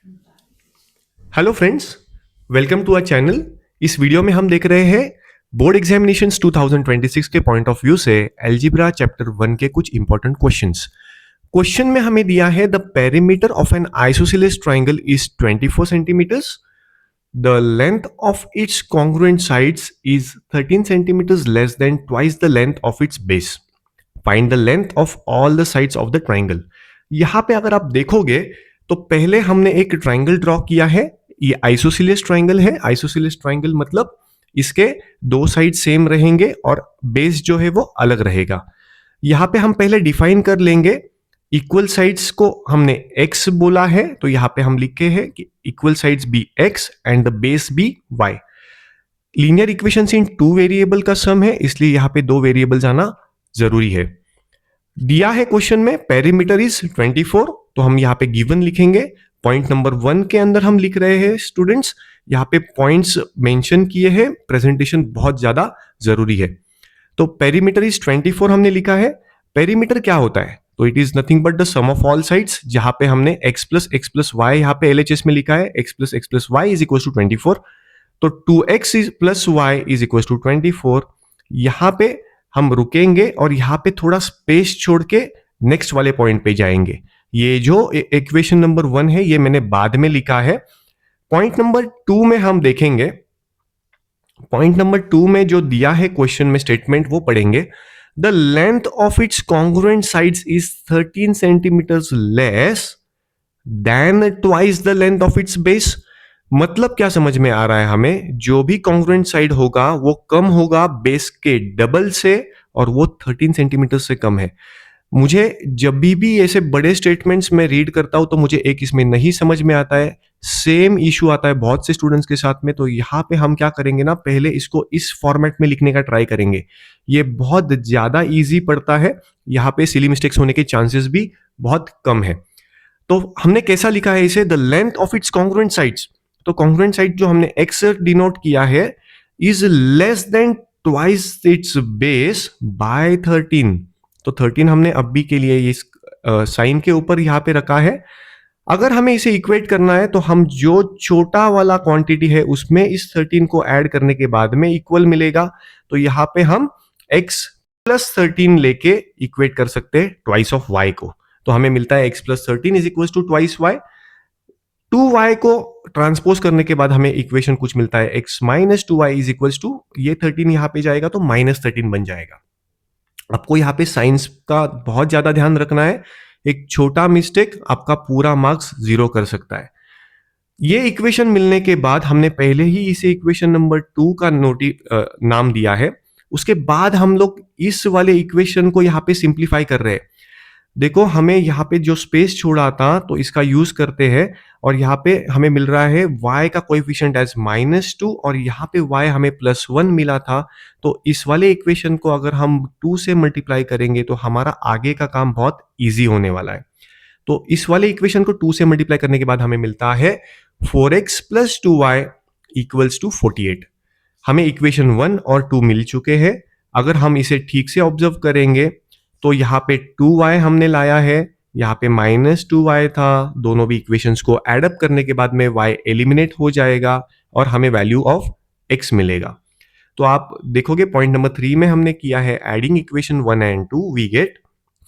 Hello friends, welcome to our channel. इस video में हम देख रहे हैं बोर्ड एग्जामिनेशंस 2026 के पॉइंट ऑफ व्यू से अलजेब्रा चैप्टर 1 के कुछ इंपॉर्टेंट क्वेश्चंस। क्वेश्चन में हमें दिया है the perimeter of an isosceles triangle is 24 centimetres, the length of its congruent sides is 13 centimetres less than twice the length of its base. Find the length of all the sides of the triangle. यहाँ पे अगर आप देखोगे तो पहले हमने एक triangle draw किया है। ये आइसोसेलेस ट्राइंगल है। आइसोसेलेस ट्राइंगल मतलब इसके दो साइड सेम रहेंगे और बेस जो है वो अलग रहेगा। यहाँ पे हम पहले डिफाइन कर लेंगे। इक्वल साइड्स को हमने x बोला है, तो यहाँ पे हम लिखे हैं कि equal sides be x and the base be y। Linear equations in two variable का सम है, इसलिए यहाँ पे दो वेरिएबल्स आना जरूरी है। दिया है क्वेश्चन में पेरीमीटर इज 24, तो हम यहाँ पे गिवन लिखेंगे। पॉइंट नंबर 1 के अंदर हम लिख रहे हैं स्टूडेंट्स, यहाँ पे पॉइंट्स मेंशन किए हैं, प्रेजेंटेशन बहुत ज्यादा जरूरी है। तो पेरीमीटर इज 24 हमने लिखा है। पेरीमीटर क्या होता है? तो it is nothing but the sum of all sides, जहां पे हमने x प्लस वाई यहाँ पे LHS में लिखा है, x plus y is equal to 24। तो 2x plus y is equal to 24। यहाँ पे हम रुकेंगे और यहाँ पे थोड़ा स्पेस छोड़ के नेक्स्ट वाले पॉइंट पे जाएंगे। ये जो इक्वेशन नंबर 1 है ये मैंने बाद में लिखा है। पॉइंट नंबर 2 में हम देखेंगे। पॉइंट नंबर 2 में जो दिया है क्वेश्चन में स्टेटमेंट वो पढ़ेंगे। The length of its congruent sides is 13 centimetres less than twice the length of its base. मतलब क्या समझ में आ रहा है हमें? जो भी कॉन्ग्रुएंट साइड होगा वो कम होगा बेस के डबल से, और वो 13 सेंटीमीटर से कम है। मुझे जब भी ऐसे बड़े स्टेटमेंट्स में रीड करता हूं तो मुझे एक इसमें नहीं समझ में आता है। सेम इशू आता है बहुत से स्टूडेंट्स के साथ में। तो यहाँ पे हम क्या करेंगे ना, पहले इसको इस फॉर्मेट में लिखने का ट्राई करेंगे। ये बहुत ज्यादा इजी पड़ता है, यहाँ पे सिली मिस्टेक्स होने के चांसेस भी बहुत कम है। तो हमने कैसा लिखा है इसे? The length of its congruent sides. तो कॉन्ग्रुएंट साइड जो हमने x डिनोट किया है is less than twice its base by 13। तो 13 हमने अभी के लिए इस साइन के ऊपर यहाँ पे रखा है। अगर हमें इसे इक्वेट करना है तो हम जो छोटा वाला क्वांटिटी है उसमें इस 13 को ऐड करने के बाद में इक्वल मिलेगा। तो यहाँ पे हम x प्लस 13 लेके इक्वेट कर सकते हैं ट्वाइस ऑफ y को। तो हमें मिलता है x plus 13 is equal to twice y। 2y को ट्रांसपोज करने के बाद हमें इक्वेशन कुछ मिलता है x minus 2y is equal to, ये 13 यहाँ पे जाएगा तो माइनस 13 बन जाएगा। आपको यहाँ पे साइंस का बहुत ज्यादा ध्यान रखना है। एक छोटा मिस्टेक आपका पूरा मार्क्स 0 कर सकता है। ये इक्वेशन मिलने के बाद हमने पहले ही इसे इक्वेशन नंबर 2 का नाम दिया है। उसके बाद हम लोग इस वाले इक्वेशन को यहाँ पे सिंप्लीफाई कर रहे हैं। देखो हमें यहाँ पे जो स्पेस छोड़ा था तो इसका यूज करते हैं, और यहाँ पे हमें मिल रहा है y का कोएफिशिएंट एज -2 और यहाँ पे y हमें +1 मिला था। तो इस वाले इक्वेशन को अगर हम 2 से मल्टीप्लाई करेंगे तो हमारा आगे का काम बहुत इजी होने वाला है। तो इस वाले इक्वेशन को 2 से मल्टीप्लाई करने के बाद हमें मिलता है 4x plus 2y equals to 48। हमें इक्वेशन 1 और 2 मिल चुके हैं। अगर हम इसे ठीक से ऑब्जर्व करेंगे तो यहाँ पे 2y हमने लाया है, यहाँ पे -2y था। दोनों भी इक्वेशंस को एड अप करने के बाद में y एलिमिनेट हो जाएगा और हमें वैल्यू ऑफ x मिलेगा। तो आप देखोगे पॉइंट नंबर 3 में हमने किया है adding equation 1 and 2, we get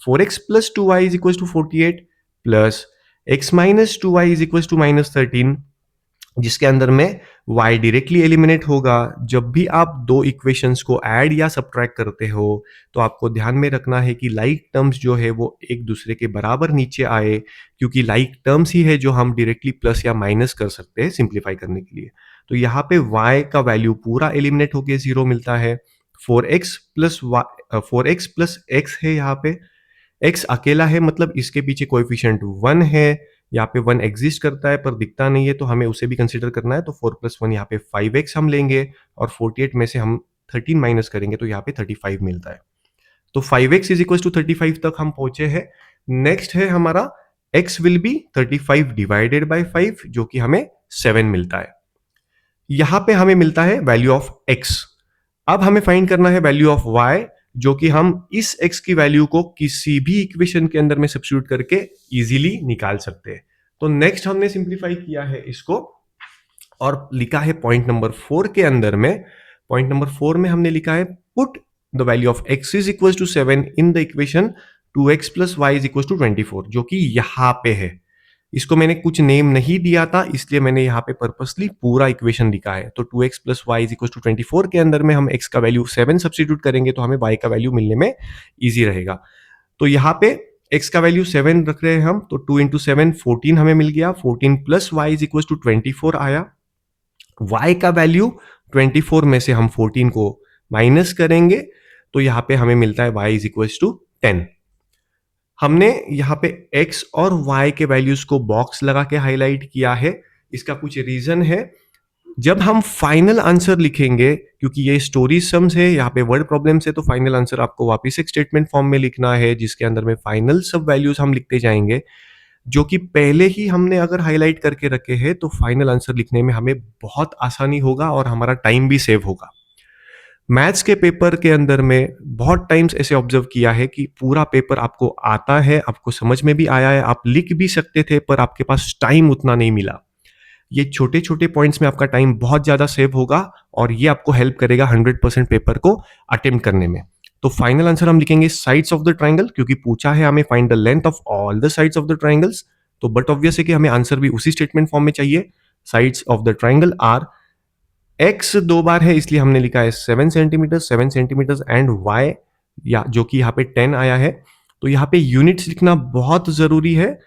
4x plus 2y is equal to 48 plus x minus 2y is equal to -13, जिसके अंदर में y डायरेक्टली एलिमिनेट होगा। जब भी आप दो इक्वेशंस को ऐड या सब्ट्रैक्ट करते हो तो आपको ध्यान में रखना है कि लाइक टर्म्स जो है वो एक दूसरे के बराबर नीचे आए, क्योंकि लाइक टर्म्स ही है जो हम डायरेक्टली प्लस या माइनस कर सकते हैं सिंप्लीफाई करने के लिए। तो यहाँ पे y का वैल्यू पूरा एलिमिनेट होके 0 मिलता है। 4x प्लस x है, यहाँ पे x अकेला है मतलब इसके पीछे कोएफिशिएंट 1 है। यहाँ पे 1 एग्जिस्ट करता है पर दिखता नहीं है, तो हमें उसे भी कंसीडर करना है। तो 4 प्लस 1 यहाँ पे 5x हम लेंगे और 48 में से हम 13 माइनस करेंगे तो यहाँ पे 35 मिलता है। तो 5x इज इक्वल टू 35 तक हम पहुंचे हैं। नेक्स्ट है हमारा x will be 35 divided by 5, जो कि हमें 7 मिलता है। यहाँ पे हमें मिलता है वैल्यू ऑफ x। अब हमें फाइंड करना है वैल्यू ऑफ y, जो कि हम इस x की वैल्यू को किसी भी इक्वेशन के अंदर में सब्स्टिट्यूट करके इजीली निकाल सकते हैं। तो नेक्स्ट हमने सिंप्लीफाई किया है इसको और लिखा है पॉइंट नंबर 4 के अंदर में, पॉइंट नंबर 4 में हमने लिखा है put the value of x is equal to 7 in the equation 2x plus y is equal to 24, जो कि यहां पे है। इसको मैंने कुछ नेम नहीं दिया था, इसलिए मैंने यहाँ पे पर्पसली पूरा इक्वेशन लिखा है। तो 2x plus y is equal to 24 के अंदर में हम x का वैल्यू 7 सब्स्टिट्यूट करेंगे तो हमें y का वैल्यू मिलने में ईजी रहेगा। तो यहाँ पे x का वैल्यू 7 रख रहे हैं हम, तो 2 इंटू 7 14 हमें मिल गया। 14 plus y is equal to 24 आया। y का वैल्यू 24 में से हम 14 को माइनस करेंगे तो यहां पे हमें मिलता है y इज इक्वल टू 10। हमने यहाँ पे x और y के वैल्यूज को बॉक्स लगा के हाईलाइट किया है। इसका कुछ रीजन है, जब हम फाइनल आंसर लिखेंगे, क्योंकि ये स्टोरी सम्स है, यहाँ पे वर्ड प्रॉब्लम्स है, तो फाइनल आंसर आपको वापस एक स्टेटमेंट फॉर्म में लिखना है जिसके अंदर में फाइनल सब वैल्यूज हम लिखते जाएंगे, जो कि पहले ही हमने अगर हाईलाइट करके रखे हैं तो फाइनल आंसर लिखने में हमें बहुत आसानी होगा और हमारा टाइम भी सेव होगा। मैथ्स के पेपर के अंदर में बहुत टाइम्स ऐसे ऑब्जर्व किया है कि पूरा पेपर आपको आता है, आपको समझ में भी आया है, आप लिख भी सकते थे, पर आपके पास टाइम उतना नहीं मिला। ये छोटे छोटे पॉइंट्स में आपका टाइम बहुत ज़्यादा सेव होगा और ये आपको हेल्प करेगा 100% पेपर को अटेम्प्ट करने में। तो फाइनल आंसर हम लिखेंगे साइड्स ऑफ द ट्राइंगल, क्योंकि पूछा है हमें find the length of all the sides of the triangles. तो बट ऑब्वियस है कि हमें आंसर भी उसी स्टेटमेंट फॉर्म में चाहिए। Sides of the triangle are, x 2 बार है इसलिए हमने लिखा है 7 सेंटीमीटर एंड वाई या जो कि यहाँ पे 10 आया है। तो यहाँ पे यूनिट्स लिखना बहुत जरूरी है,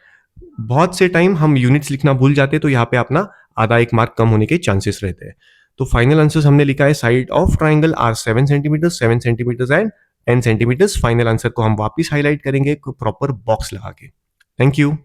बहुत से टाइम हम यूनिट्स लिखना भूल जाते हैं, तो यहाँ पे अपना आधा एक मार्क कम होने के चांसेस रहते हैं। तो फाइनल आंसर हमने लिखा है side of triangle are 7 centimetre and 10 centimetre. Final answer को हम वापस हाईलाइट करेंगे प्रॉपर बॉक्स लगा के। Thank you.